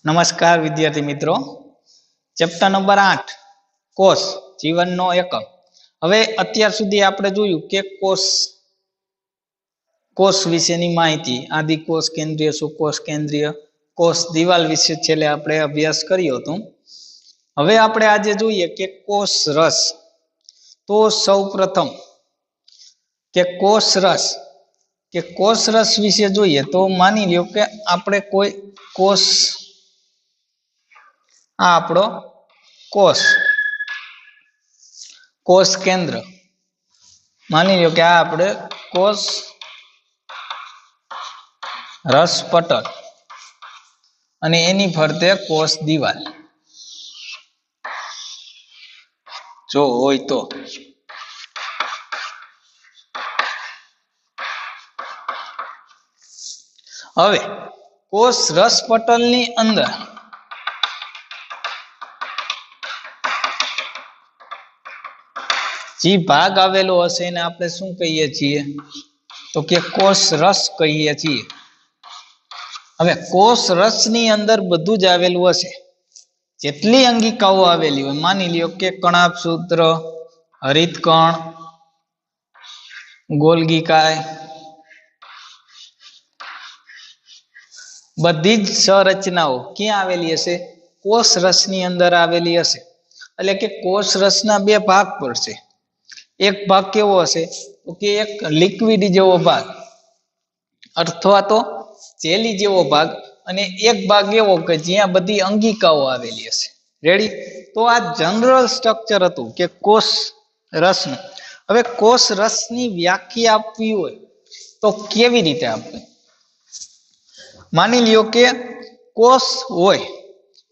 નમસ્કાર વિદ્યાર્થી મિત્રો, ચેપ્ટર નંબર 8 કોષ જીવનનો એકમ. હવે અત્યાર સુધી આપણે જોયું કે કોષ વિશેની માહિતી, આદિ કોષ, કેન્દ્રીય, સુકોષ કેન્દ્રીય, કોષ દિવાલ વિશે છેલ્લે આપણે અભ્યાસ કર્યો હતો. હવે આપણે આજે જોઈએ કે કોષ રસ. તો સૌપ્રથમ કે કોષ રસ વિશે જોઈએ તો માની લ્યો કે આપણે કોઈ કોષ, આ આપણો કોષ કેન્દ્ર માની લ્યો કે આ આપણે કોષ રસ પટલ અને એની ફરતે કોષ દિવાલ જો હોય તો હવે કોષ રસ પટલની અંદર જે ભાગ આવેલો હશે એને આપણે શું કહીએ છીએ તો કે કોષ રસ કહીએ છીએ. હવે કોષ રસ ની અંદર બધું જ આવેલું હશે, જેટલી અંગિકાઓ આવેલી હોય, માની લ્યો કે કણાભસૂત્ર, હરિતકણ, ગોલ્ગીકાય, બધી જ સંરચનાઓ ક્યાં આવેલી હશે? કોષ રસ ની અંદર આવેલી હશે. એટલે કે કોષ રસના બે ભાગ પડશે. એક ભાગ કેવો હશે તો કે એક લિક્વિડ જેવો ભાગ અથવા તો જેલી જેવો ભાગ, અને એક ભાગ એવો કે જ્યાં બધી અંગિકાઓ આવેલી હશે. રેડી? તો આ જનરલ સ્ટ્રક્ચર હતું કે કોષ રસનું. હવે કોષ રસની વ્યાખ્યા આપવી હોય તો કેવી રીતે આપવી? માની લ્યો કે કોષ હોય,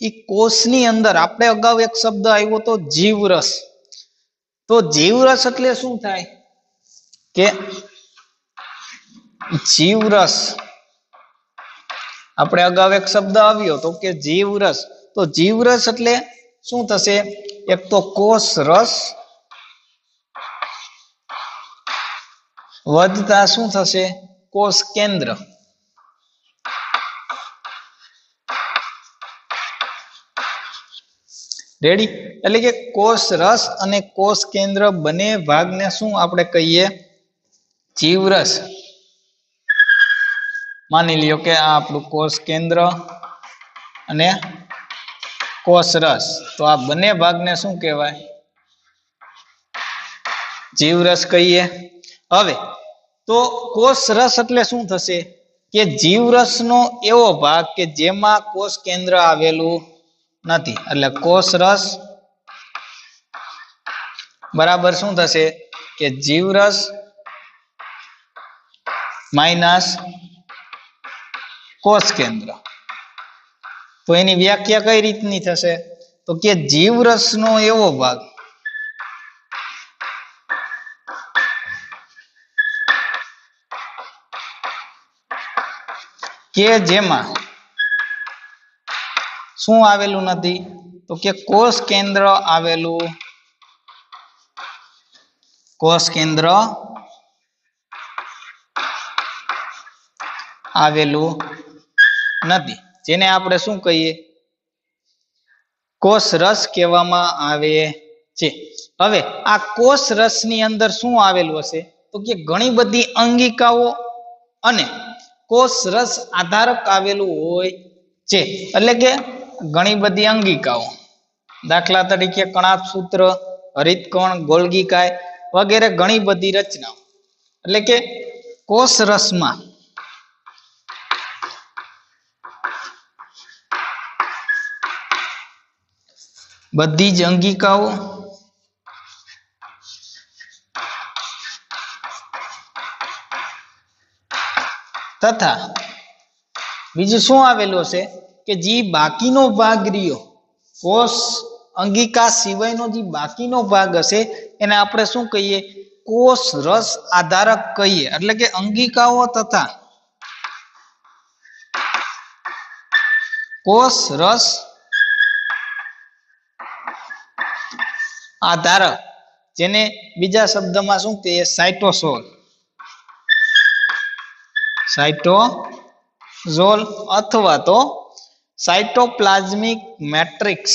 એ કોષની અંદર આપણે અગાઉ એક શબ્દ આવ્યો તો જીવરસ. તો જીવરસ એટલે શું થાય કે જીવરસ, આપણે અગાઉ એક શબ્દ આવ્યો તો કે જીવરસ. તો જીવરસ એટલે શું થશે? એક તો કોષ રસ વધતા શું થશે? કોષ કેન્દ્ર. રેડી? એટલે કે કોષ રસ અને કોષ કેન્દ્ર બંને ભાગને શું આપણે કહીએ? જીવરસ. માની લ્યો કે આ આપણું કોષ કેન્દ્ર અને કોષ રસ, તો આ બંને ભાગને શું કહેવાય? જીવરસ કહીએ. હવે તો કોષ રસ એટલે શું થશે કે જીવરસનો એવો ભાગ કે જેમાં કોષ કેન્દ્ર આવેલું નથી. એટલે કોષ રસ બરાબર શું થશે કે જીવરસ માઇનસ કોષ કેન્દ્ર. તો એની વ્યાખ્યા કઈ રીતની થશે તો કે જીવરસનો એવો ભાગ કે જેમાં શું આવેલું નથી તો કે કોષ કેન્દ્ર આવેલું નથી, જેને આપણે શું કહીએ? કોષ રસ કહેવામાં આવે છે. હવે આ કોષ રસની અંદર શું આવેલું હશે તો કે ઘણી બધી અંગિકાઓ અને કોષ રસ આધારક આવેલું હોય છે. એટલે કે ઘણી બધી અંગિકાઓ, દાખલા તરીકે કણાભસૂત્ર, હરિતકણ, ગોલ્ગીકાય વગેરે ઘણી બધી રચનાઓ. એટલે કે કોષ રસમાં બધી જ અંગિકાઓ તથા બીજું શું આવેલું હશે કે જે બાકીનો ભાગ રહ્યો, કોષ અંગિકા સિવાયનો જે બાકીનો ભાગ હશે એને આપણે શું કહીએ? કોષ રસ આધારક કહીએ. એટલે કે અંગિકાઓ તથા કોષ રસ આધારક, જેને બીજા શબ્દમાં શું કહીએ? સાઇટોસોલ અથવા તો સાયટોપ્લાઝમિક મેટ્રિક્સ,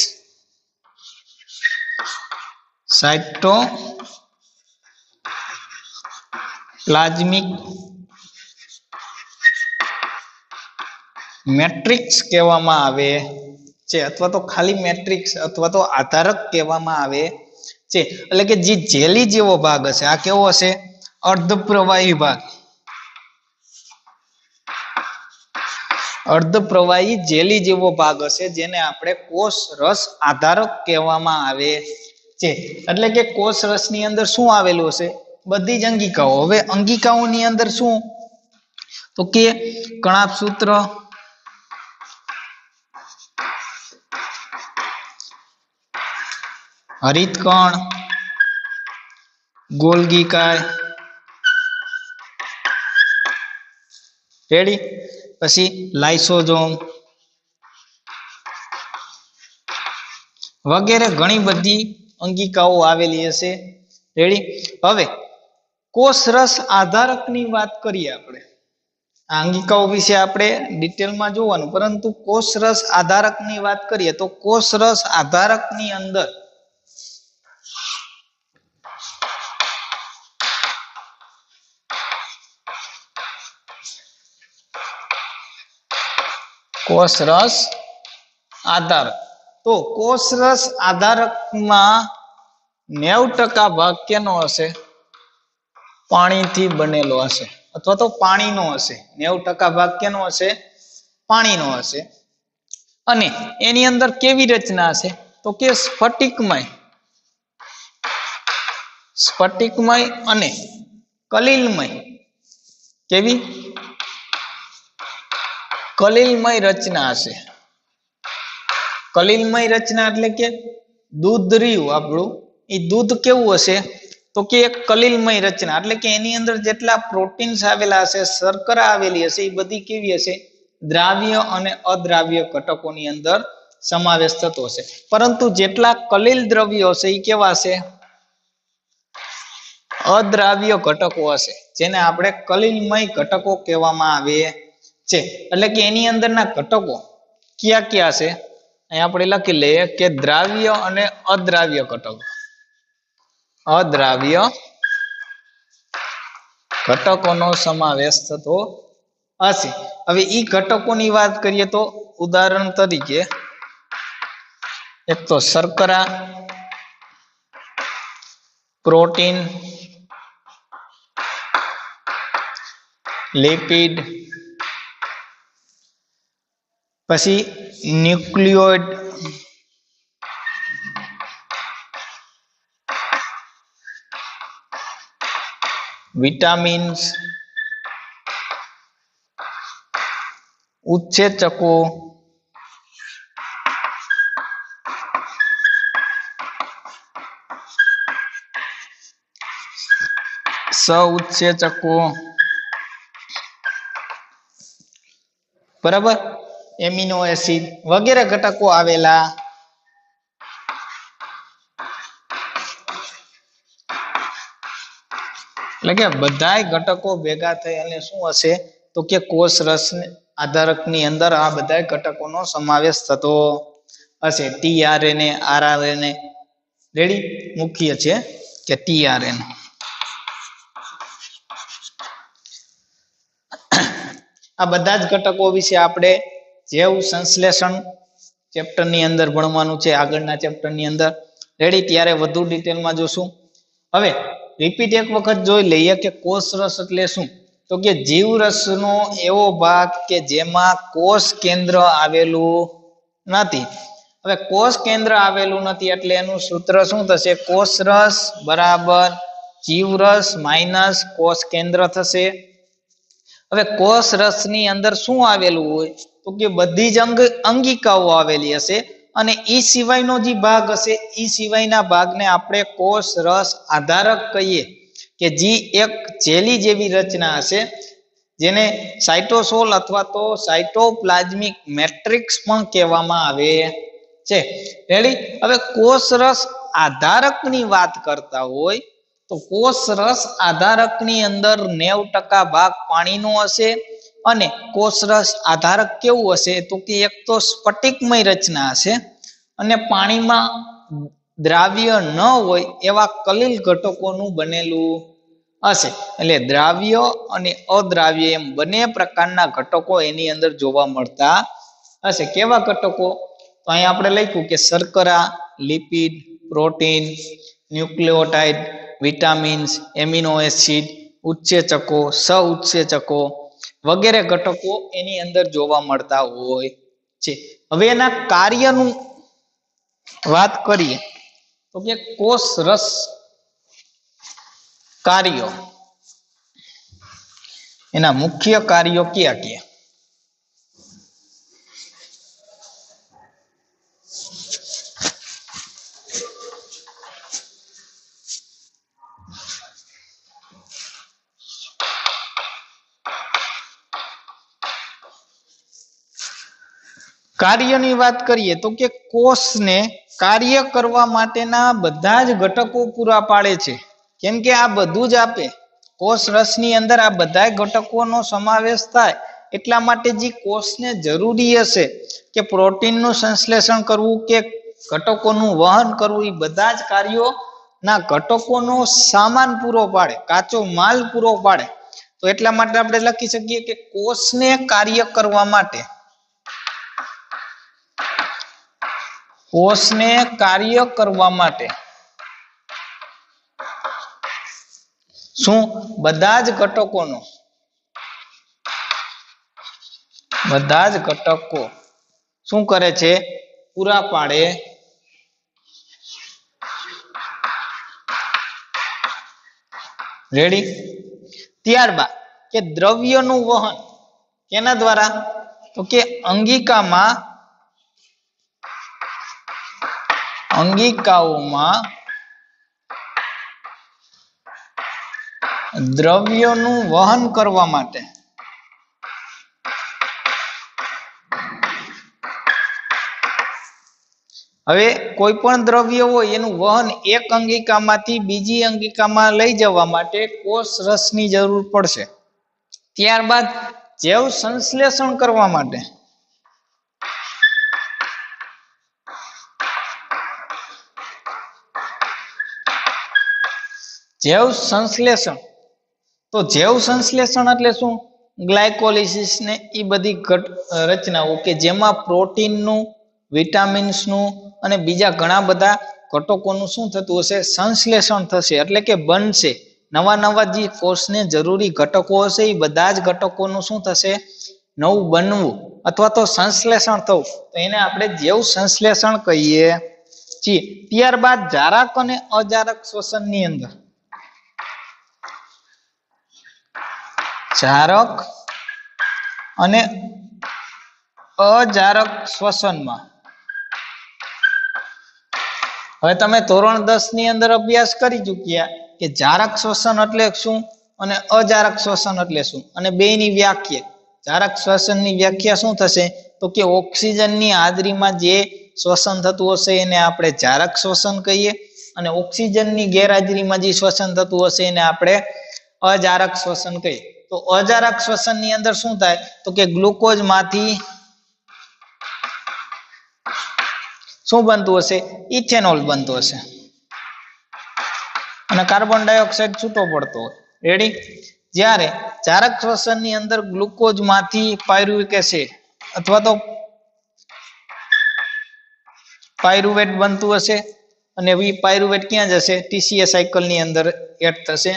સાયટોપ્લાઝમિક મેટ્રિક્સ કહેવામાં આવે છે, અથવા તો ખાલી મેટ્રિક્સ અથવા તો આધારક કહેવામાં આવે છે. એટલે કે જે જેલી જેવો ભાગ હશે, આ કેવો હશે? અર્ધપ્રવાહી ભાગ, અર્ધપ્રવાહી જેલી જેવો ભાગ હશે, જેને આપણે કોષ રસ આધારક કહેવામાં આવે છે. એટલે કે કોષ રસ ની અંદર શું આવેલું હશે? બધી જ અંગિકાઓ. હવે અંગિકાઓની અંદર શું? તો કે કણાભસૂત્ર, હરિતકણ, ગોલ્ગી કાય, રેડી, પછી લાઇસોસોમ વગેરે ઘણી બધી અંગિકાઓ આવેલી હશે. રેડી. હવે કોષ રસ આધારકની વાત કરીએ આપણે. આ અંગિકાઓ વિશે આપણે ડિટેલમાં જોવાનું, પરંતુ કોષ રસ આધારકની વાત કરીએ તો કોષ રસ આધારકની અંદર કોષ રસ આધારક, તો કોષ રસ આધારકમાં 90% ભાગ કેનો હશે? પાણીથી બનેલો હશે, અથવા તો પાણીનો હશે. 90% ભાગ કેનો હશે? પાણીનો હશે. અને એની અંદર કેવી રચના હશે? તો કે સ્ફટિકમય, સ્ફટિકમય અને કલિલમય. કેવી? કલિલમય રચના હશે. કલિલમય રચના એટલે કે દૂધ રહ્યું આપણું, એ દૂધ કેવું હશે? તો કે એક કલિલમય રચના, એટલે કે એની અંદર જેટલા પ્રોટીન્સ આવેલા હશે, શર્કરા આવેલી હશે, એ બધી કેવી હશે? દ્રાવ્ય અને અદ્રાવ્ય ઘટકોની અંદર સમાવેશ થતો હશે. પરંતુ જેટલા કલિલ દ્રવ્યો હશે એ કેવા હશે? અદ્રાવ્ય ઘટકો હશે, જેને આપણે કલિલમય ઘટકો કહેવામાં આવે છે. એટલે કે એની અંદરના ઘટકો કયા કયા હશે? અહીં આપણે લખી લઈએ કે દ્રાવ્ય અને અદ્રાવ્ય ઘટકો, અદ્રાવ્ય ઘટકોનો સમાવેશ થતો હશે. હવે ઈ ઘટકોની વાત કરીએ તો ઉદાહરણ તરીકે એક તો શર્કરા, પ્રોટીન, લિપિડ, પછી ન્યુક્લિયોઇડ, વિટામિન્સ, ઉત્સેચકો, સઉત્સેચકો, બરાબર, એમિનો એસિડ વગેરે ઘટકો આવેલા એટલે કે બધાય ઘટકો ભેગા થઈ અને શું હશે? તો કે કોષ રસ આધારકની અંદર આ બધા ઘટકોનો સમાવેશ થતો હશે. ટીઆરએનએ, આરઆરએનએ, રેડી, મુખ્ય છે કે ટીઆરએનએ. આ બધા જ ઘટકો વિશે આપણે જૈવ સંશ્લેષણ ચેપ્ટરની અંદર ભણવાનું છે, આગળના ચેપ્ટરની અંદર. રેડી, ત્યારે વધુ ડિટેલમાં જોશું. હવે રિપીટ એક વખત જોઈ લઈએ કે કોષ રસ એટલે શું? તો કે જીવરસનો એવો ભાગ કે જેમાં કોષ કેન્દ્ર આવેલું નથી. હવે કોષ કેન્દ્ર આવેલું નથી એટલે એનું સૂત્ર શું થશે? કોષ રસ બરાબર જીવરસ માઇનસ કોષ કેન્દ્ર થશે. હવે કોષ રસની અંદર શું આવેલું હોય? તો કે બધી જ અંગિકાઓ આવેલી હશે, અને ઈ સિવાયનો જે ભાગ હશે ઈ સિવાયના ભાગને આપણે કોષ રસ આધારક કહીએ, કે જે એક જેલી જેવી રચના હશે, જેને સાઇટોસોલ અથવા તો સાઇટોપ્લાઝમિક મેટ્રિક્સ પણ કહેવામાં આવે છે. રેડી. હવે કોષ રસ આધારકની વાત કરતા હોય તો કોષ રસ આધારકની અંદર 90% ભાગ પાણીનો હશે અને કોષરસ આધારક કેવું હશે તો કે એક તો સ્ફટિકમય રચના હશે અને પાણીમાં દ્રાવ્ય ન હોય એવા કલીલ ઘટકોનું બનેલું હશે. એટલે દ્રાવ્ય અને અદ્રાવ્ય એમ બંને પ્રકારના ઘટકો એની અંદર જોવા મળતા હશે. કેવા ઘટકો? તો અહીં આપણે લખ્યું કે શર્કરા, lipid, protein, nucleotide, vitamins, amino acid, ઉત્સેચકો, સહ-ઉત્સેચકો વગેરે ઘટકો એની અંદર જોવા મળતા હોય છે. હવે એના કાર્યનું વાત કરીએ તો કે કોષ રસ કાર્યો, એના મુખ્ય કાર્યો કયા કયા? કાર્યની વાત કરીએ તો કે કોષને કાર્ય કરવા માટેના બધા જ ઘટકો પૂરા પાડે છે. કેમ કે આ બધું જ આપે. કોષ રસની અંદર આ બધા ઘટકોનો સમાવેશ થાય એટલા માટે જે કોષને જરૂરી હશે કે પ્રોટીનનું સંશ્લેષણ કરવું કે ઘટકોનું વહન કરવું, એ બધા જ કાર્યોના ઘટકોનો સામાન પૂરો પાડે, કાચો માલ પૂરો પાડે. તો એટલા માટે આપણે લખી શકીએ કે કોષને કાર્ય કરવા માટે, કોષને કાર્ય કરવા માટે શું બધા જ ઘટકોનો, બધા જ ઘટકો શું કરે છે? પૂરા પાડે. રેડી? ત્યારબાદ કે દ્રવ્યનું વહન કેના દ્વારા? તો કે અંગિકાઓમાં દ્રવ્યોનું વહન કરવા માટે. હવે કોઈ પણ દ્રવ્ય હોય એનું વહન એક અંગિકામાંથી બીજી અંગિકામાં લઈ જવા માટે કોષ રસની જરૂર પડશે. ત્યારબાદ જૈવ સંશ્લેષણ કરવા માટે જૈવ સંશ્લેષણ, તો જૈવ સંશ્લેષણ એટલે શું? ગ્લાયકોલિસિસ ને એ બધી રચનાઓ કે જેમાં પ્રોટીનનું, વિટામિન્સનું અને બીજા ઘણા બધા ઘટકોનું શું થતું હશે? સંશ્લેષણ થશે, એટલે કે બનશે. નવા નવા જે કોષને જરૂરી ઘટકો હશે એ બધા જ ઘટકોનું શું થશે? નવું બનવું અથવા તો સંશ્લેષણ થવું. તો એને આપણે જૈવ સંશ્લેષણ કહીએ છીએ. ત્યારબાદ જારક અને અજારક શ્વસનની અંદર, જારક અને અજારક શ્વસનમાં હવે તમે ધોરણ 10 ની અંદર અભ્યાસ કરી ચૂક્યા કે જારક શ્વસન એટલે શું અને અજારક શ્વસન એટલે શું, અને બેયની વ્યાખ્યા. જારક શ્વસનની વ્યાખ્યા શું થશે? તો કે ઓક્સિજનની હાજરીમાં જે શ્વસન થતું હશે એને આપણે જારક શ્વસન કહીએ, અને ઓક્સિજનની ગેરહાજરીમાં જે શ્વસન થતું હશે એને આપણે અજારક શ્વસન કહીએ. તો અજારક શ્વસનની અંદર શું થાય? તો કે ગ્લુકોઝમાંથી શું બનતું હશે? ઇથેનોલ બનતું હશે અને કાર્બન ડાયોક્સાઇડ છૂટો પડતો હોય. રેડી? જ્યારે જારક શ્વસનની અંદર ગ્લુકોઝમાંથી પાયરુવેટ એસિડ અથવા તો પાયરુવેટ બનતું હશે, અને એ પાયરુવેટ ક્યાં જશે? ટીસીએ સાયકલની અંદર એડ થશે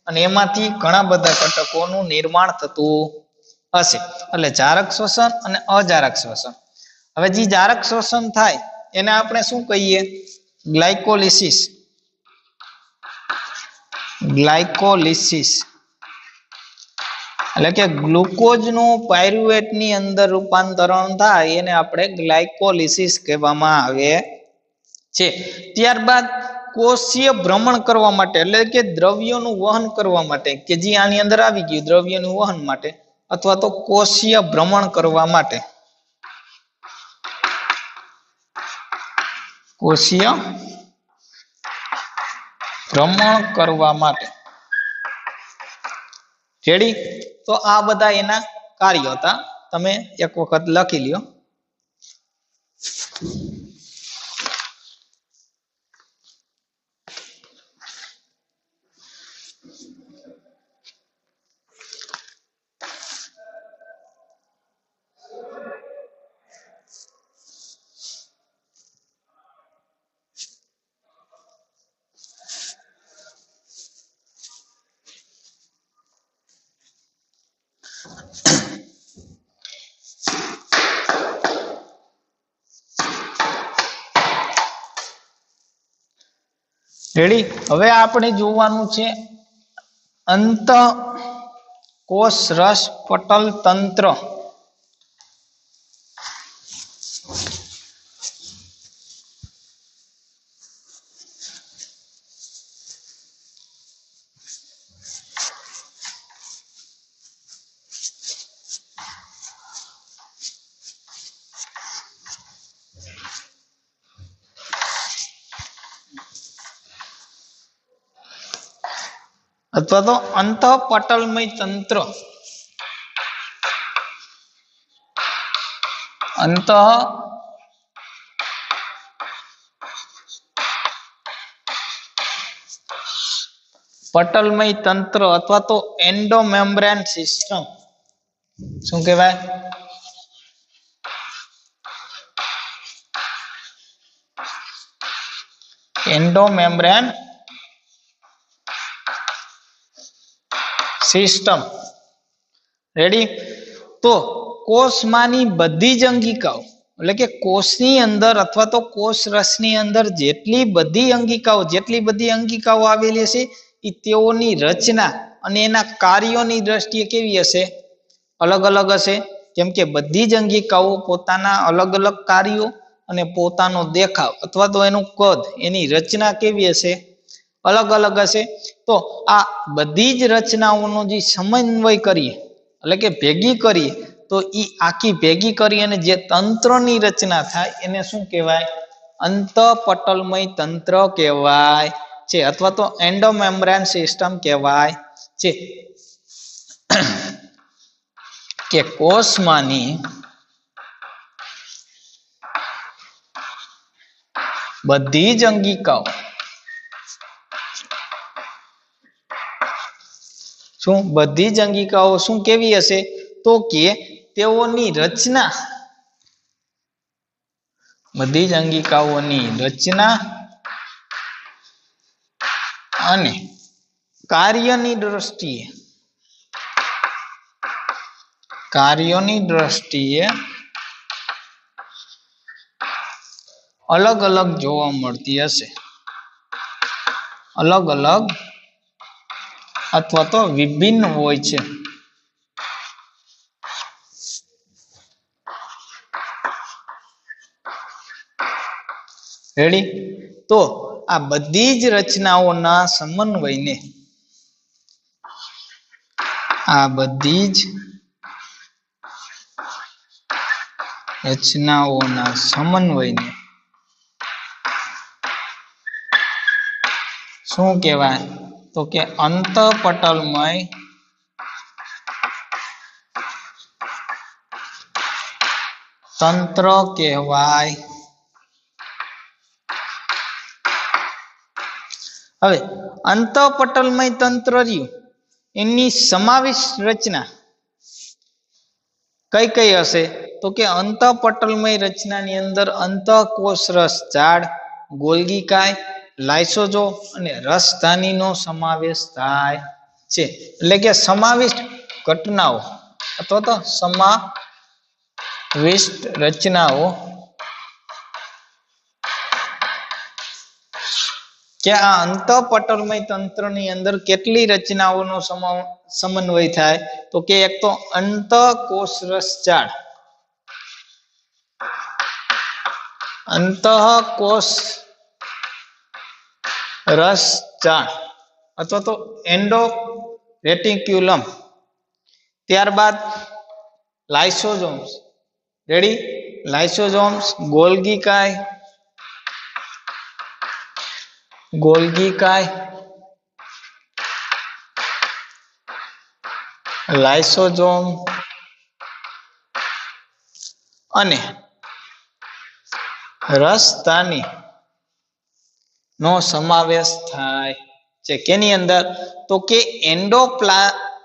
અને એમાંથી ઘણા બધા ઘટકોનું નિર્માણ થતું હશે. એટલે જારક શ્વસન અને અજારક શ્વસન. હવે જે જારક શ્વસન થાય એને આપણે શું કહીએ? ગ્લાયકોલિસિસ. ગ્લાયકોલિસિસ એટલે કે ગ્લુકોઝનું પાયરુવેટની અંદર રૂપાંતરણ થાય એને આપણે ગ્લાયકોલિસિસ કહેવામાં આવે છે. ત્યારબાદ કોષીય ભ્રમણ કરવા માટે એટલે કે દ્રવ્યોનું વહન કરવા માટે, કે જે આની અંદર આવી ગયું દ્રવ્યનું વહન માટે અથવા તો કોષીય ભ્રમણ કરવા માટે, કોષીય ભ્રમણ કરવા માટે. રેડી? તો આ બધા એના કાર્યો હતા તમે એક વખત લખી લ્યો। રેડી। હવે આપણે જોવાનું છે અંત કોષ રસ પટલ તંત્ર। अथवा तो अंतःपटलमय तंत्र। अंत पटलमय तंत्र अथवा तो एंडोमेम्ब्रेन सिस्टम શું કહેવાય? Endomembrane system. रेडी। तो कोषमानी बधी ज अंगिकाओ એટલે કે કોષની અંદર અથવા તો કોષ રસની અંદર જેટલી બધી અંગિકાઓ આવેલી છે એ તેઓની રચના અને એના કાર્યોની દ્રષ્ટિએ કેવી હશે? અલગ અલગ હશે। કેમ કે બધી જ અંગિકાઓ પોતાના અલગ અલગ કાર્યો અને પોતાનો દેખાવ અથવા તો એનું કદ એની રચના કેવી હશે? અલગ અલગ હશે। તો આ બધી જ રચનાઓનો જે સમન્વય કરીએ એટલે કે ભેગી કરીએ તો ઈ આખી ભેગી કરી અને જે તંત્રની રચના થાય એને શું કહેવાય? અંતઃપટલમય તંત્ર કહેવાય છે અથવા તો એન્ડોમેમ્બ્રેન સિસ્ટમ કહેવાય છે। કે કોષમાંની બધી જ અંગિકાઓ શું કેવી હશે? તો કે તેઓની રચના બધી જ અંગિકાઓની રચના અને કાર્યની દ્રષ્ટિએ અલગ અલગ જોવા મળતી હશે। અલગ અલગ અથવા તો વિભિન્ન હોય છે। રેડી। તો આ બધી જ રચનાઓના સમન્વયને શું કહેવાય? તો કે અંતઃપટલમય તંત્ર કહેવાય। હવે અંતઃપટલમય તંત્ર રહ્યું એની સમાવિષ્ટ રચના કઈ કઈ હશે? તો કે અંતઃપટલમય રચનાની અંદર અંતઃકોષ રસ ઝાડ, ગોલ્ગીકાય, લાઇસોઝોમ અને રસધાનીનો સમાવેશ થાય છે। એટલે કે સમાવિષ્ટ ઘટનાઓ અથવા તો સમાવિષ્ટ રચનાઓ કે આ અંતઃપટલમય તંત્રની અંદર કેટલી રચનાઓનો સમન્વય થાય? તો કે એક તો અંતઃકોષ રસ ઝાડ, અંતઃકોષ રસ ઝાડ અથવા તો એન્ડો રેટિક્યુલમ, ત્યારબાદ લાઇસોઝોમ્સ। રેડી। લાઇસોઝોમ્સ, ગોલ્ગીકાય, લાઇસોઝોમ અને રસધાની નો સમાવેશ થાય છે કેની અંદર તો કે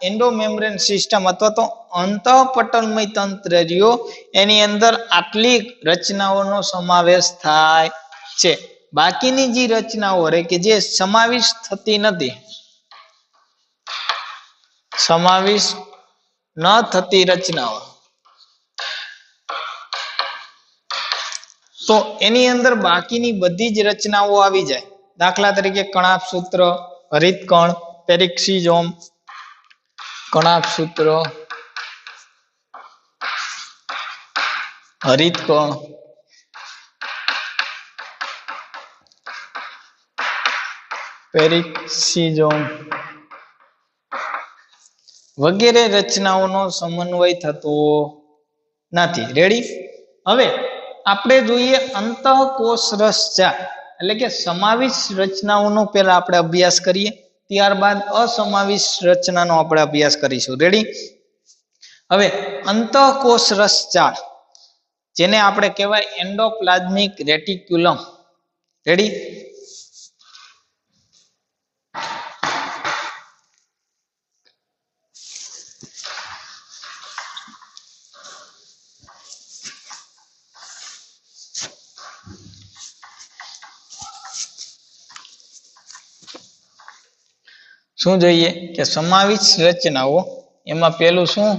એન્ડોમેમ્બ્રેન સિસ્ટમ અથવા તો અંતઃપટલમય તંત્ર રહ્યો એની અંદર આટલી રચનાઓનો સમાવેશ થાય છે બાકીની જે રચનાઓ રે કે જે સમાવિષ્ટ થતી નથી સમાવિષ્ટ ન થતી રચનાઓ તો એની અંદર બાકીની બધી જ રચનાઓ આવી જાય દાખલા તરીકે કણાભસૂત્ર હરિતકણ પેરિક્સિઝોમ કણાભસૂત્ર હરિતકણ પેરિક્સિઝોમ વગેરે રચનાઓનો સમન્વય થતો નથી રેડી હવે આપણે જોઈએ અંતઃકોષ રસજાળ એટલે કે સમાવિષ્ટ રચનાઓનો પહેલા આપણે અભ્યાસ કરીએ ત્યારબાદ અસમાવિષ્ટ રચનાનો આપણે અભ્યાસ કરીશું રેડી હવે અંતઃકોષ રસજાળ જેને આપણે કહેવાય એન્ડોપ્લાઝમિક રેટિક્યુલમ રેડી શું જોઈએ કે સમાવિષ્ટ રચનાઓ એમાં પેલું શું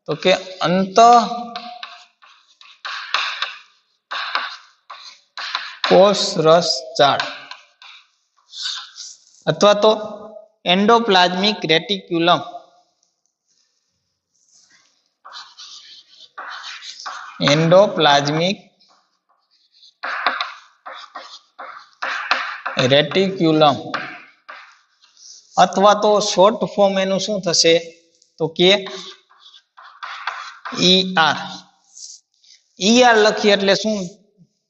તો કે અંતઃકોષ રસજાળ અથવા તો એન્ડોપ્લાઝમિક રેટિક્યુલમ એન્ડોપ્લાઝમિક રેટિક્યુલમ અથવા તો શોર્ટ ફોર્મ એનું શું થશે તો કે ER લખીએ એટલે શું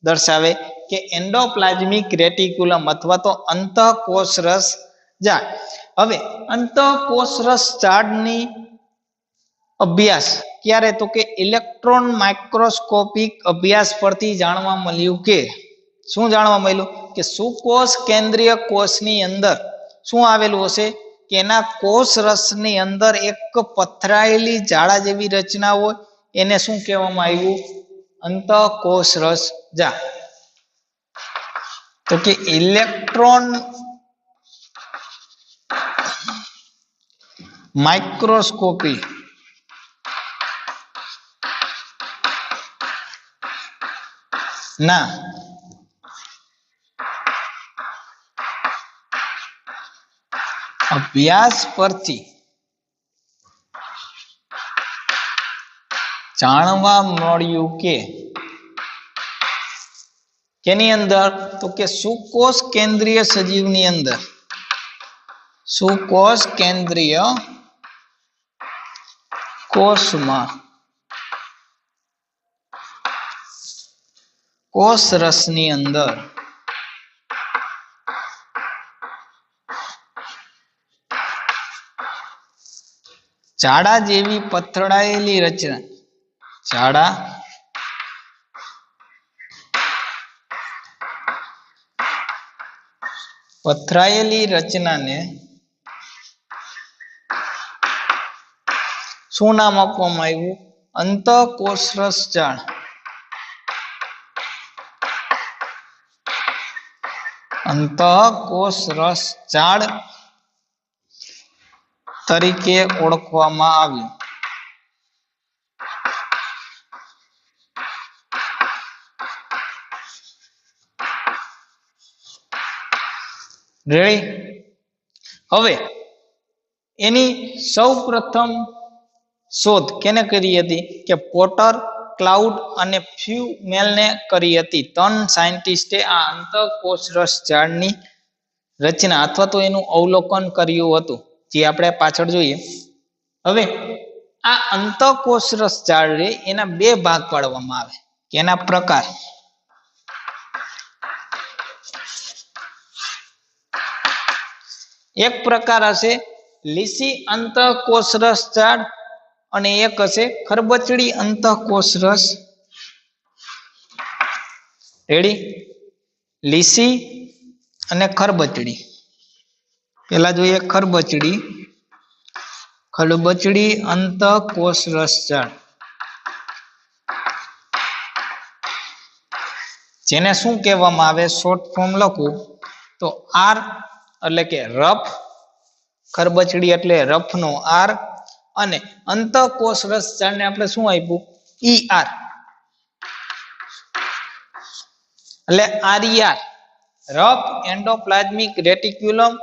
દર્શાવે કે એન્ડોપ્લાઝમિક રેટિક્યુલમ અથવા તો અંતઃકોષ રસજાળ હવે અંતઃકોષ રસજાળની અભ્યાસ ક્યારે તો કે ઇલેક્ટ્રોન માઇક્રોસ્કોપિક અભ્યાસ પરથી જાણવા મળ્યું કે શું જાણવા મળ્યું કે સુકોષ કેન્દ્રીય કોષની અંદર શું આવેલું હશે કે એના કોષ રસની અંદર એક પથરાયેલી જાળા જેવી રચના હોય એને શું કહેવામાં આવ્યું અંતઃકોષ રસજાળ તો કે ઇલેક્ટ્રોન માઇક્રોસ્કોપી ના અભ્યાસ પરથી જાણવા મળ્યું કે કેની અંદર તો કે સુકોષ કેન્દ્રીય સજીવની અંદર સુકોષ કેન્દ્રીય કોષમાં કોષ રસની અંદર જાડા જેવી પથરાયેલી રચના જાડા પથરાયેલી રચનાને શું નામ આપવામાં આવ્યું અંતઃકોષ રસજાળ અંતઃકોષ રસજાળ તરીકે ઓળખવામાં આવ્યું રેડી હવે એની સૌપ્રથમ શોધ કેને કરી હતી કે પોટર ક્લાઉડ અને ફ્યુમેલને કરી હતી ત્રણ સાયન્ટિસ્ટે આ અંતઃકોષ રસજાળની રચના અથવા તો એનું અવલોકન કર્યું હતું જે આપણે પાછળ જોઈએ હવે આ અંતઃકોષ રસજાળ રે એના બે ભાગ પાડવામાં આવે કે એના પ્રકાર એક પ્રકાર હશે લીસી અંતઃકોષ રસજાળ અને એક હશે ખરબચડી અંતઃકોષ રસજાળ રેડી? લીસી અને ખરબચડી. પેલા જોઈએ ખરબચડી. ખરબચડી અંતઃકોષ રસજાળ, જેને શું કહેવામાં આવે, શોર્ટ ફોર્મ લખું તો આર એટલે કે રફ, ખરબચડી એટલે રફ નો આર, અને અંતઃકોષ રસજાળને આપણે શું આપ્યું, ઈ આર એટલે આરઈઆર, રફ એન્ડોપ્લાઝમિક રેટિક્યુલમ,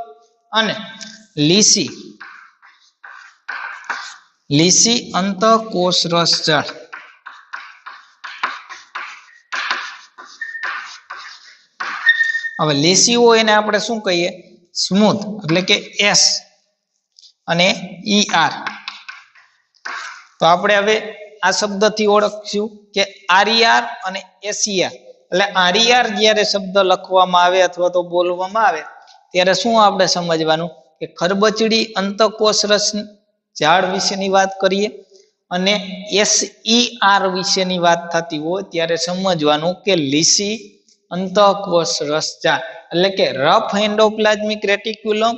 અને લીસી અંતઃકોષ રસજાળ. હવે લીસી હોય એને આપણે શું કહીએ, સ્મૂથ એટલે કે એસ, અને ઈ આર. તો આપણે હવે આ શબ્દથી ઓળખશું કે આરઈઆર અને એસઈઆર. એટલે આરઈઆર જ્યારે શબ્દ લખવામાં આવે અથવા તો બોલવામાં આવે ત્યારે શું આપણે સમજવાનું કે ખરબચડી અંતઃકોષ રસજાળ વિશેની વાત કરીએ, અને એસઈઆર વિશેની વાત થતી હોય ત્યારે સમજવાનું કે લીસી અંતઃકોષ રસજાળ એટલે કે rough endoplasmic reticulum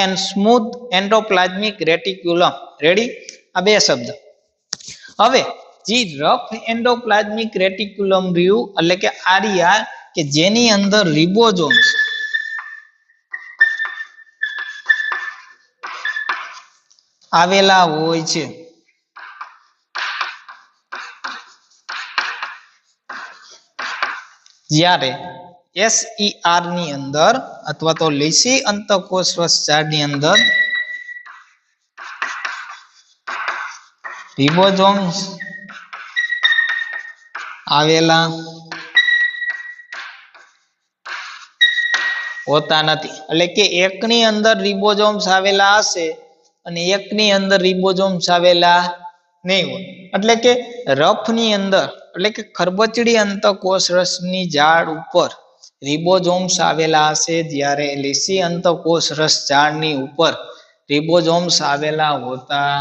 and smooth endoplasmic reticulum. Ready? આ બે શબ્દ. હવે જે રફ એન્ડોપ્લાઝમિક રેટિક્યુલમ રહ્યું એટલે કે આરઈઆર, કે જેની અંદર રિબોઝોમ્સ આવેલા હોય છે, જ્યારે એસઈઆર ની અંદર અથવા તો લીસી અંતઃકોષ રસજાળ ની અંદર રિબોઝોમ્સ આવેલા હોતા નથી. એટલે કે એકની અંદર રિબોઝોમ્સ આવેલા હશે અને એકની અંદર રિબોઝોમ્સ આવેલા નહીં હોય. એટલે કે રફ ની અંદર એટલે કે ખરબચડી અંતઃકોષ રસની ઝાડ ઉપર રિબોઝોમ્સ આવેલા હશે, જ્યારે લીસી અંતઃકોષ રસજાળની ઉપર રિબોઝોમ્સ આવેલા હોતા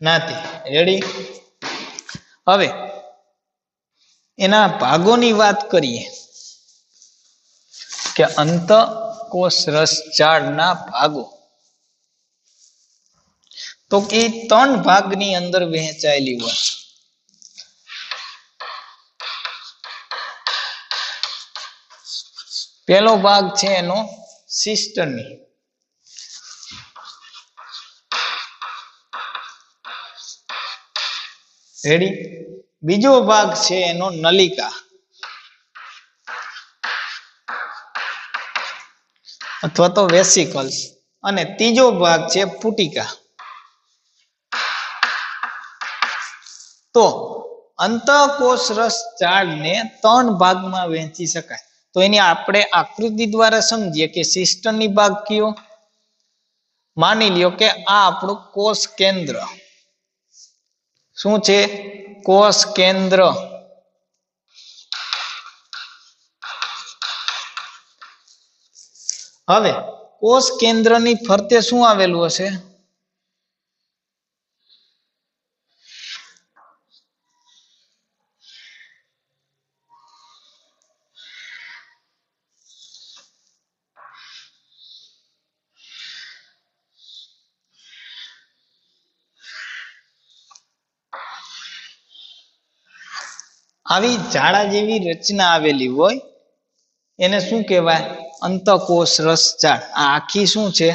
નથી. રેડી? હવે એના ભાગોની વાત કરીએ કે અંતઃકોષ રસજાળના ભાગો તો કે 3 ભાગની અંદર વહેંચાયેલી હોય. પહેલો ભાગ છે એનો સિસ્ટર્ની, રેડી? બીજો ભાગ છે એનો નલિકા અથવા તો વેસિકલ્સ, અને ત્રીજો ભાગ છે પુટિકા. તો અંતઃકોષ રસજાળને 3 ભાગમાં વહેંચી શકાય. તો એની આપણે આકૃતિ દ્વારા સમજીએ કે સિસ્ટર્ની ભાગ કયો. માની લ્યો કે આ આપણું કોષ કેન્દ્ર. શું છે? કોષ કેન્દ્ર. હવે કોષ કેન્દ્રની ફરતે શું આવેલું હશે? આવી ઝાડા જેવી રચના આવેલી હોય એને શું કહેવાય? અંતઃકોષ રસજાળ. આ આખી શું છે?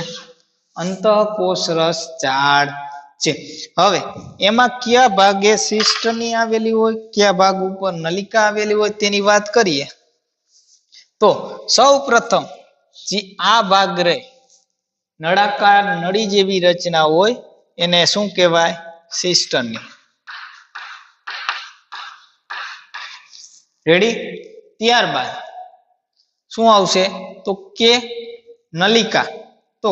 અંતઃકોષ રસજાળ છે. હવે એમાં કયા ભાગે સિસ્ટર્ની આવેલી હોય, કયા ભાગ ઉપર નલિકા આવેલી હોય તેની વાત કરીએ તો સૌ પ્રથમ જે આ ભાગ રહે નળાકાર નળી જેવી રચના હોય એને શું કહેવાય? સિસ્ટર્ની. રેડી? ત્યારબાદ શું આવશે તો કે નલિકા. તો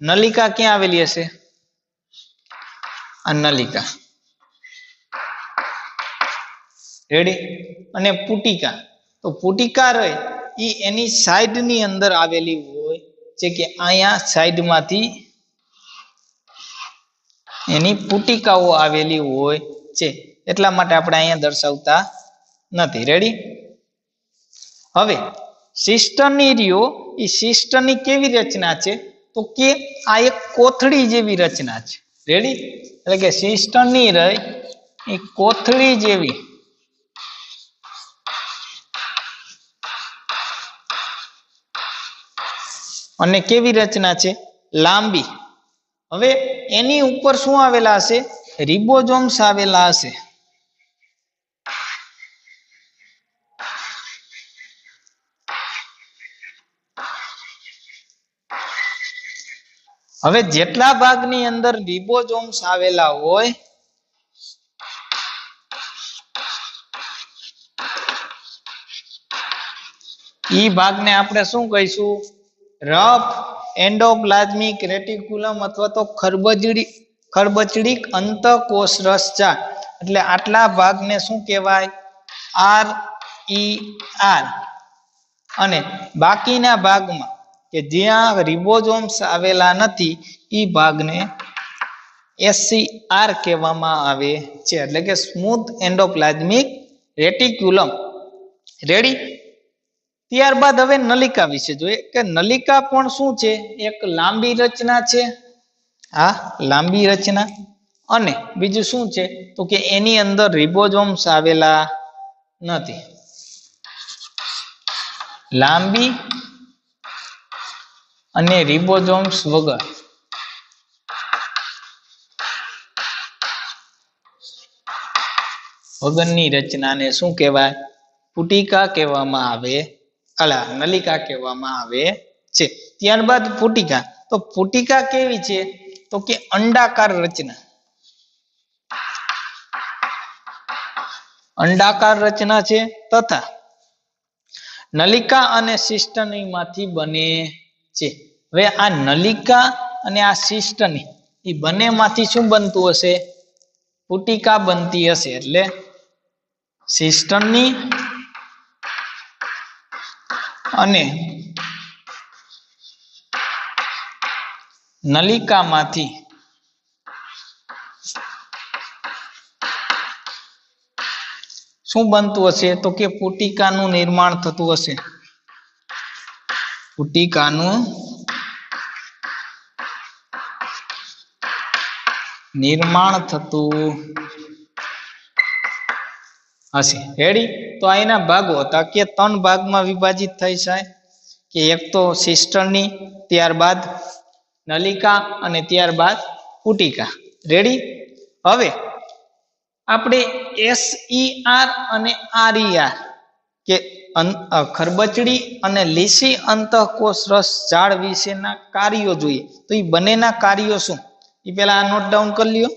નલિકા ક્યાં આવેલી હશે? આ નલિકા. રેડી? અને પુટિકા. તો પુટિકા રહે એ એની સાઈડ ની અંદર આવેલી હોય છે, કે અહીંયા સાઈડ માંથી એની પુટિકાઓ આવેલી હોય છે, એટલા માટે આપણે અહીંયા દર્શાવતા નથી. રેડી? હવે સિસ્ટરની રહ્યો એ સિસ્ટની કેવી રચના છે તો કે આ એક કોથળી જેવી રચના છે રેડી એટલે કે સિસ્ટરની રહી એ કોથળી જેવી અને કેવી રચના છે લાંબી હવે એની ઉપર શું આવેલા હશે રિબોઝોમ્સ આવેલા હશે હવે જેટલા ભાગની અંદર રિબોઝોમ્સ આવેલા હોય ઈ ભાગને આપણે શું કહીશું રફ એન્ડોપ્લાઝમિક રેટિક્યુલમ અથવા તો ખરબચડીક અંતઃકોષરસ જાળ એટલે આટલા ભાગને શું કહેવાય RER અને બાકીના ભાગમાં કે જ્યાં રિબોઝોમ્સ આવેલા નથી ઈ ભાગને SCR કહેવામાં આવે છે એટલે કે સ્મૂથ એન્ડોપ્લાઝમિક રેટિક્યુલમ રેડી ત્યારબાદ હવે નલિકા વિશે જોઈએ કે નલિકા પણ શું છે એક લાંબી રચના છે આ લાંબી રચના અને બીજું શું છે તો કે એની અંદર રિબોઝોમ્સ આવેલા નથી લાંબી અને રિબોઝોમ્સ વગરની રચનાને શું કહેવાય પુટિકા કહેવામાં આવે નલિકા કહેવામાં આવે છે ત્યારબાદ પુટિકા તો પુટિકા કેવી છે તો કે અંડાકાર રચના છે તથા નલિકા અને સિસ્ટનીમાંથી બને છે હવે આ નલિકા અને આ સિસ્ટની એ બંનેમાંથી શું બનતું હશે પુટિકા બનતી હશે એટલે સિસ્ટનની અને નલિકામાંથી શું બનતું હશે તો કે પુટિકાનું નિર્માણ થતું હશે પુટિકાનું નિર્માણ થતું હશે રેડી તો આના ભાગો હતા કે 3 ભાગમાં વિભાજિત થઈ જાય કે એક તો સિસ્ટરની ત્યારબાદ નલિકા અને ત્યારબાદ પુટિકા રેડી હવે આપણે SER અને RER કે ખરબચડી અને લીસી અંતઃકોષરસ જાળ વિશેના કાર્યો જોઈએ તો એ બંનેના કાર્યો શું એ પહેલા આ નોટ ડાઉન કરી લ્યો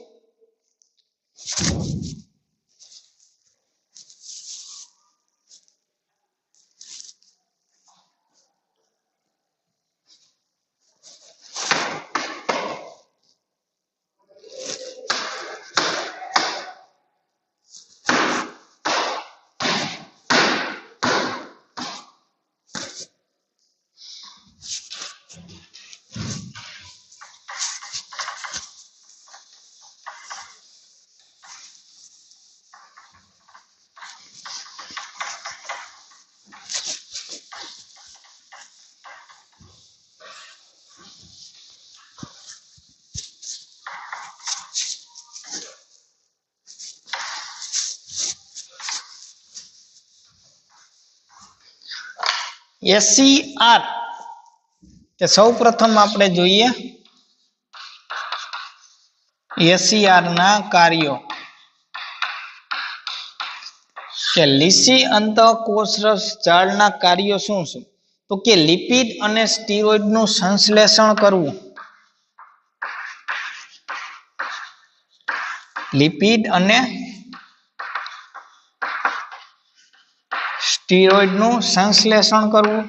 SCR કે સૌ પ્રથમ આપણે જોઈએ SCR ના કાર્યો કે લીસી અંતઃકોષરસ જાળના કાર્યો શું શું તો કે લિપિડ અને સ્ટીરોઇડનું સંશ્લેષણ કરવું લિપિડ અને સ્ટીરોઇડનું સંશ્લેષણ કરવું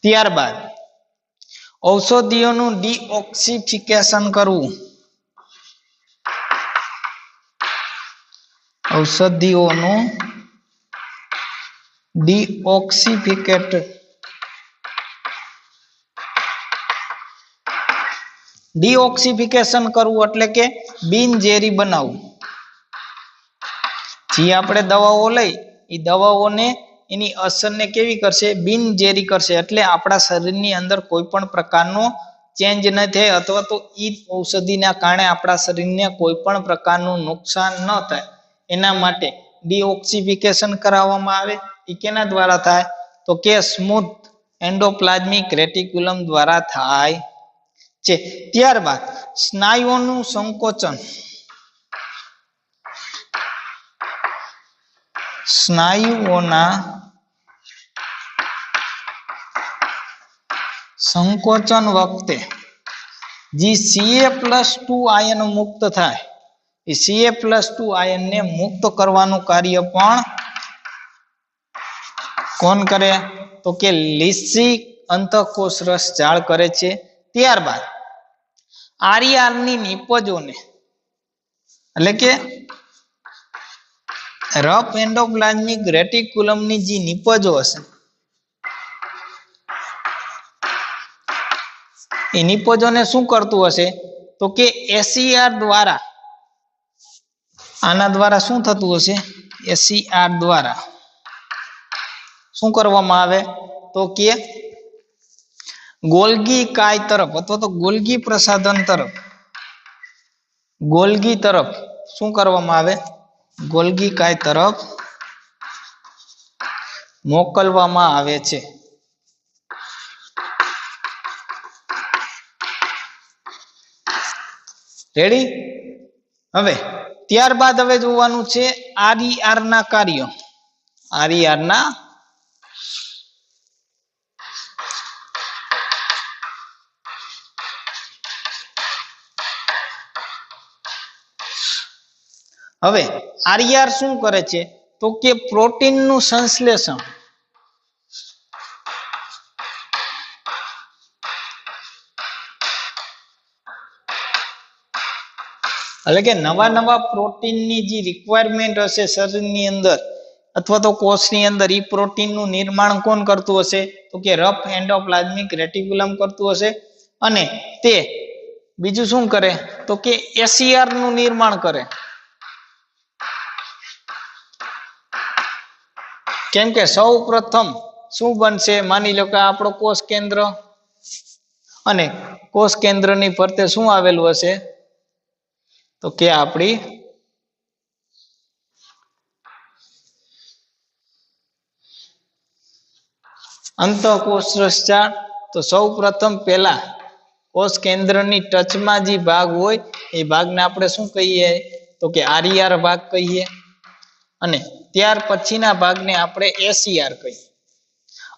ત્યારબાદ ઔષધિઓનું ડીઓક્સિફિકેશન કરવું ઔષધિઓનું ડીઓક્સિફિકેશન કરવું એટલે કે બિનઝેરી બનાવવું જે આપણે દવાઓ લઈ એ દવાઓને એની અસરને કેવી કરશે? બિનઝેરી કરશે, એટલે આપણા શરીરની અંદર કોઈ પણ પ્રકારનો ચેન્જ ન થાય અથવા તો ઈ ઔષધિના કારણે આપણા શરીરને કોઈ પણ પ્રકારનું નુકસાન ન થાય એના માટે ડીઓક્સિફિકેશન કરાવવામાં આવે. એ કેના દ્વારા થાય? તો કે સ્મૂથ એન્ડોપ્લાઝમિક રેટિક્યુલમ દ્વારા થાય છે. ત્યારબાદ સ્નાયુઓનું સંકોચન. સ્નાયુઓના સંકોચન વખતે જે Ca+2 આયન મુક્ત થાય એ Ca+2 આયનને મુક્ત કરવાનું કાર્ય પણ કોણ કરે? તો કે લિસિક અંતઃકોષરસ જાળ કરે છે. ત્યારબાદ આરઈઆરની નિપજોને એટલે કે રફ એન્ડોપ્લાઝમિક રેટિક્યુલમની જે નિપજો હશે એ નિપજોને શું કરતું હશે? તો કે એસીઆર દ્વારા, આના દ્વારા શું થતું હશે? એસીઆર દ્વારા શું કરવામાં આવે? તો કે ગોલ્ગી કાય તરફ અથવા તો ગોલ્ગી પ્રસાધન તરફ, ગોલ્ગી તરફ શું કરવામાં આવે? ગોલ્ગી કાય તરફ મોકલવામાં આવે છે. રેડી? હવે ત્યારબાદ હવે જોવાનું છે આરઈઆર ના કાર્યો. આરઈઆર ના હવે આરઈઆર શું કરે છે? તો કે પ્રોટીનનું સંશ્લેષણ, એટલે કે નવા નવા પ્રોટીનની જે રિક્વાયરમેન્ટ હશે શરીરની અંદર અથવા તો કોષની અંદર, એ પ્રોટીનનું નિર્માણ કોણ કરતું હશે? તો કે રફ એન્ડોપ્લાઝમિક રેટિક્યુલમ કરતું હશે. અને તે બીજું શું કરે? તો કે એસીઆર નું નિર્માણ કરે. કેમ કે સૌ પ્રથમ શું બનશે? માની લો કે આપણો કોષ કેન્દ્ર, અને કોષ કેન્દ્રની ફરતે શું આવેલું હશે? તો કે આપણી અંતઃકોષરસ જાળ. તો સૌ પ્રથમ પહેલા કોષ કેન્દ્રની ટચમાં જે ભાગ હોય એ ભાગને આપણે શું કહીએ? તો કે આરઈઆર ભાગ કહીએ. અને ત્યાર પછીના ભાગને આપણે એસીઆર કહીએ.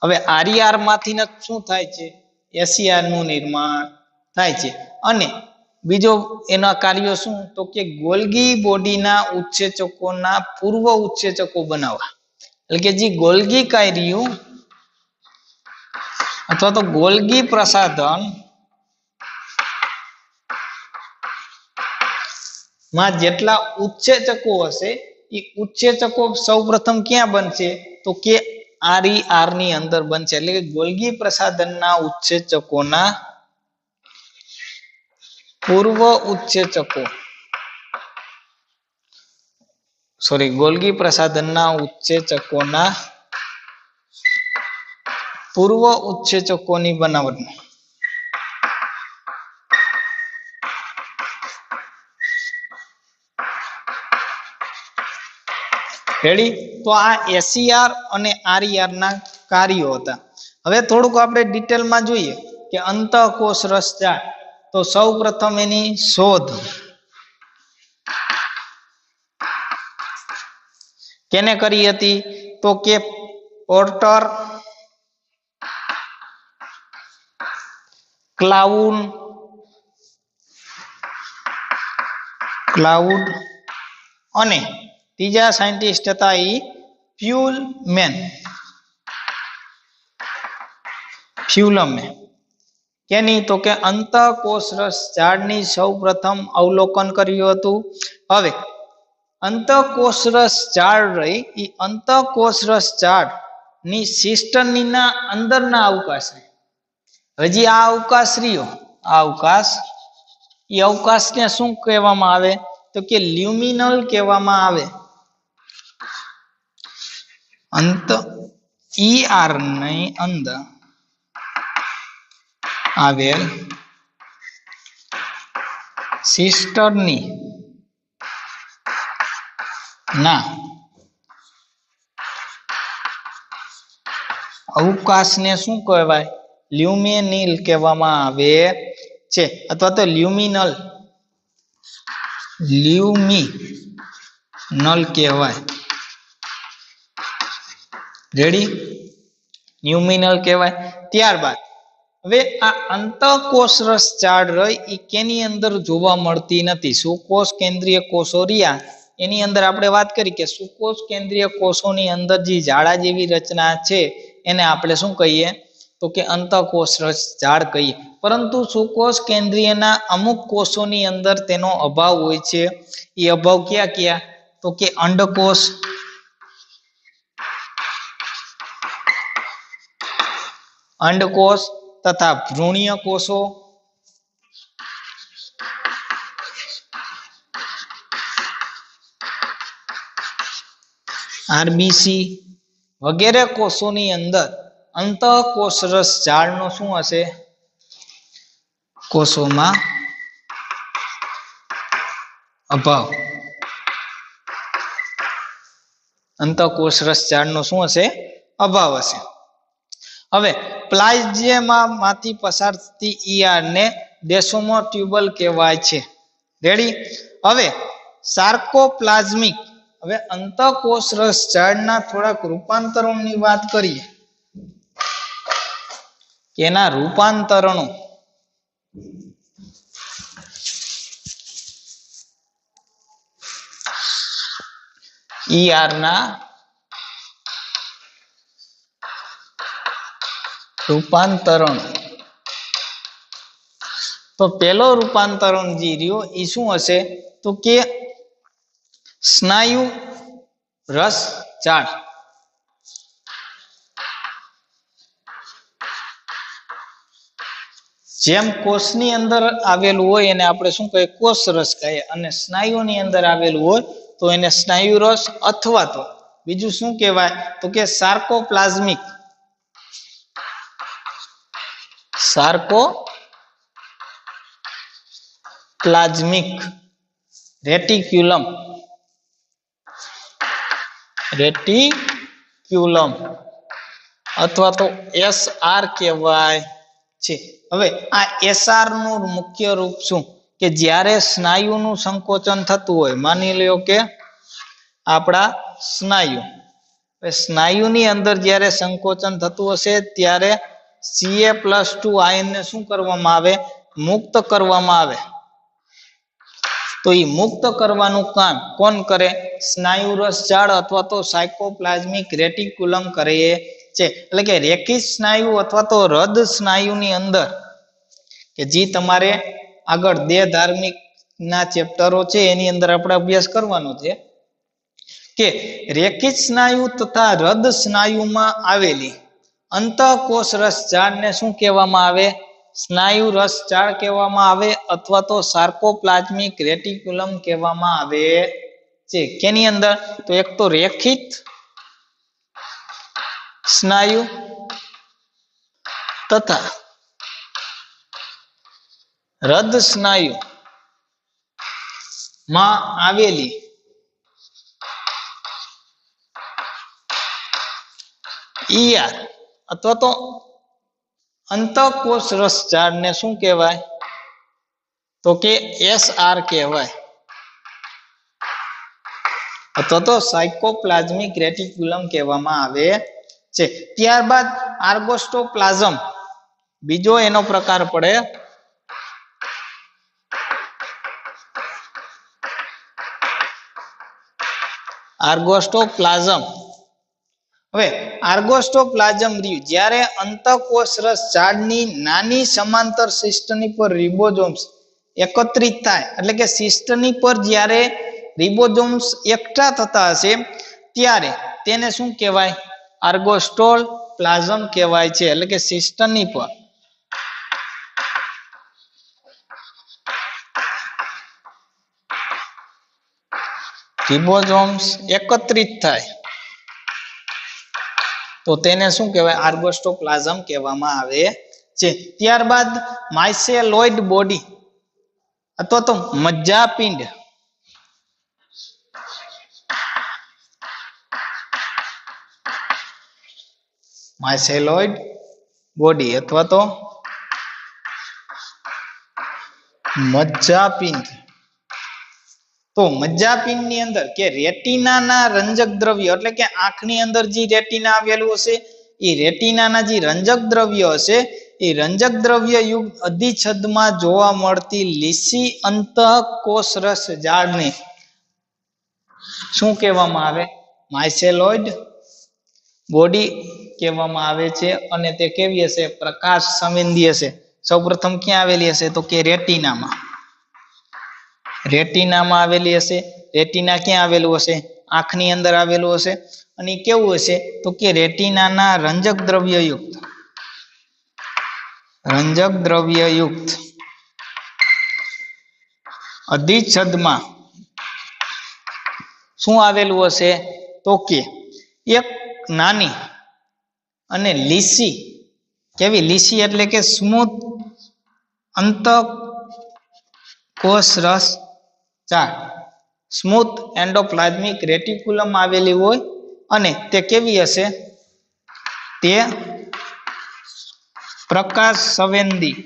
હવે આરઈઆર માંથી શું થાય છે? એસીઆર નું નિર્માણ થાય છે. અને બીજો એના કાર્યો શું? તો કે ગોલ્ગી બોડીના ઉત્સેચકોના પૂર્વ ઉત્સેચકો બનાવવા, એટલે કે જે ગોલ્ગી કાર્યો અથવા તો ગોલ્ગી પ્રસાધન માં જેટલા ઉત્સેચકો હશે એ ઉત્સેચકો સૌપ્રથમ ક્યાં બનશે? તો કે આરઈઆર ની અંદર બનશે. એટલે કે ગોલ્ગી પ્રસાધનના ઉત્સેચકોના પૂર્વ ઉત્સેચકો, ગોલ્ગી પ્રસાધનના ઉત્સેચકોના પૂર્વ ઉત્સેચકોની બનાવટ. રેડી? તો આ એસીઆર અને આરઈઆર ના કાર્યો હતા. હવે થોડુંક આપણે ડિટેલમાં જોઈએ કે અંતઃકોષરસ જાળ. તો સૌ પ્રથમ એની શોધ કેને કરી હતી? તો કે પોર્ટર ક્લાઉડ અને ત્રીજા સાયન્ટિસ્ટ હતા એ ફ્યુલમે. કેની? તો કે અંતઃકોષરસ ઝાડની સૌ પ્રથમ અવલોકન કર્યું હતું. હવે અંતઃકોષરસ ઝાડ રહી એ અંતઃકોષરસ ઝાડ ની સિસ્ટમના અંદરના અવકાશ, હજી આ અવકાશ રહ્યો, આ અવકાશ, એ અવકાશને શું કહેવામાં આવે? તો કે લ્યુમિનલ કહેવામાં આવે. અંત ER ની અંદર આવેલ સિસ્ટરની ના અવકાશને શું કહેવાય? લ્યુમિનિલ કહેવામાં આવે છે, અથવા તો લ્યુમિનલ કહેવાય. રેડી? લ્યુમિનલ કહેવાય. ત્યારબાદ હવે આ અંતઃકોષરસ ઝાડ રહી એ કેની અંદર જોવા મળતી નથી? સુકોષ કેન્દ્રીય કોષો રહ્યા એની અંદર આપણે વાત કરી કે સુકોષ કેન્દ્રીય કોષોની અંદર જે ઝાડા જેવી રચના છે એને આપણે શું કહીએ? તો કે અંતઃકોષરસ ઝાડ કહીએ. પરંતુ સુકોષ કેન્દ્રીયના અમુક કોષોની અંદર તેનો અભાવ હોય છે. એ અભાવ ક્યાં ક્યાં? તો કે અંડકોષ, તથા ભ્રૂણીય કોષો, RBC વગેરે કોષોની અંદર અંતઃકોષરસ ઝાડનો શું હશે? કોષોમાં અભાવ. અંતઃકોષરસ ઝાડનો શું હશે? અભાવ હશે. હવે પ્લાઝ્મામાંથી પસાર થતી ER ને ડેસોમોટ્યુબલ કહેવાય છે. રેડી? હવે સાર્કોપ્લાઝમિક, હવે અંતઃકોષરસ ઝાડના થોડાક રૂપાંતરોની વાત કરીએ કે એના રૂપાંતરણો ER ના રૂપાંતરણ. તો પેલો રૂપાંતરણ જે રહ્યો એ શું હશે? તો કે સ્નાયુ રસ ઝાડ. જેમ કોષની અંદર આવેલું હોય એને આપણે શું કહીએ? કોષરસ કહીએ. અને સ્નાયુની અંદર આવેલું હોય તો એને સ્નાયુ રસ, અથવા તો બીજું શું કહેવાય? તો કે સાર્કોપ્લાઝમિક રેટિક્યુલમ અથવા તો SR કહેવાય છે. હવે આ SR નું મુખ્ય રૂપ શું? કે જ્યારે સ્નાયુનું સંકોચન થતું હોય, માની લ્યો કે આપણા સ્નાયુની અંદર જ્યારે સંકોચન થતું હશે ત્યારે Ca+2 આયનને શું કરવામાં આવે? મુક્ત કરવામાં આવે. તો એ મુક્ત કરવાનું કામ કોણ કરે? સ્નાયુ રસ ઝાડ અથવા તો સાયકોપ્લાઝમિક રેટિક્યુલમ કરે છે. એટલે કે રેખિત સ્નાયુ અથવા તો હૃદ સ્નાયુની અંદર, કે જે તમારે આગળ દેહ ધાર્મિક ના ચેપ્ટરો છે એની અંદર આપણે અભ્યાસ કરવાનો છે કે રેખિત સ્નાયુ તથા હૃદ સ્નાયુમાં આવેલી અંતઃકોષરસ ઝાડને શું કહેવામાં આવે? સ્નાયુ રસ ઝાડ કહેવામાં આવે, અથવા તો સાર્કોપ્લાઝમિક રેટિક્યુલમ કહેવામાં આવે છે. કેની અંદર? તો એક તો રેખિત સ્નાયુ તથા હૃદ સ્નાયુ માં આવેલી ER અથવા તો અંતઃકોષરસ ઝાડને શું કહેવાય? તો કે SR કહેવાય, અથવા તો સાયકોપ્લાઝમિક રેટિક્યુલમ કહેવામાં આવે છે. ત્યારબાદ આર્ગોસ્ટોપ્લાઝમ બીજો એનો પ્રકાર પડે. આર્ગોસ્ટોપ્લાઝમ. હવે આર્ગોસ્ટોપ્લાઝમ રહ્યું જ્યારે અંતઃકોષરસ ઝાડની નાની સમાંતર સિસ્ટની પર રિબોઝોમ્સ એકત્રિત થાય, એટલે કે સિસ્ટની પર જ્યારે રિબોઝોમ્સ એકઠા થતા હશે ત્યારે તેને શું કહેવાય? આર્ગોસ્ટોપ્લાઝમ કહેવાય છે. એટલે કે સિસ્ટની પર રિબોઝોમ્સ એકત્રિત થાય તો તેને શું કહેવાય? આર્ગોસ્ટોપ્લાઝમ કહેવામાં આવે છે. ત્યારબાદ માઇસેલોઇડ બોડી અથવા તો મજ્જાપિંડ, માઇસેલોઇડ બોડી અથવા તો મજ્જાપિંડ. તો મજ્જાપિંડ ની અંદર કે રેટિનાના રંજક દ્રવ્ય એટલે કે આંખની અંદર જે રેટિના આવેલું હશે એ રેટિનાના જે રંજક દ્રવ્ય હશે એ રંજક દ્રવ્ય યુક્ત અધિચ્છદમાં જોવા મળતી લીસી અંતઃકોષરસ જાળને શું કહેવામાં આવે? માઇસેલોઇડ બોડી કહેવામાં આવે છે. અને તે કેવી હશે? પ્રકાશ સંવેદી હશે. સૌપ્રથમ ક્યાં આવેલી હશે? તો કે રેટિનામાં. રેટિનામાં આવેલી હશે. રેટિના ક્યાં આવેલું હશે? આંખની અંદર આવેલું હશે. અને કેવું હશે? તો કે રેટિનાના રંજક દ્રવ્યયુક્ત અધિચ્છદમાં શું આવેલું હશે? તો કે એક નાની અને લીસી, કેવી લીસી એટલે કે સ્મૂથ અંતઃકોષરસ જાળ, સ્મૂથ એન્ડોપ્લાઝમિક રેટિક્યુલમ આવેલી હોય. અને તે કેવી હશે? તે પ્રકાશ સંવેદી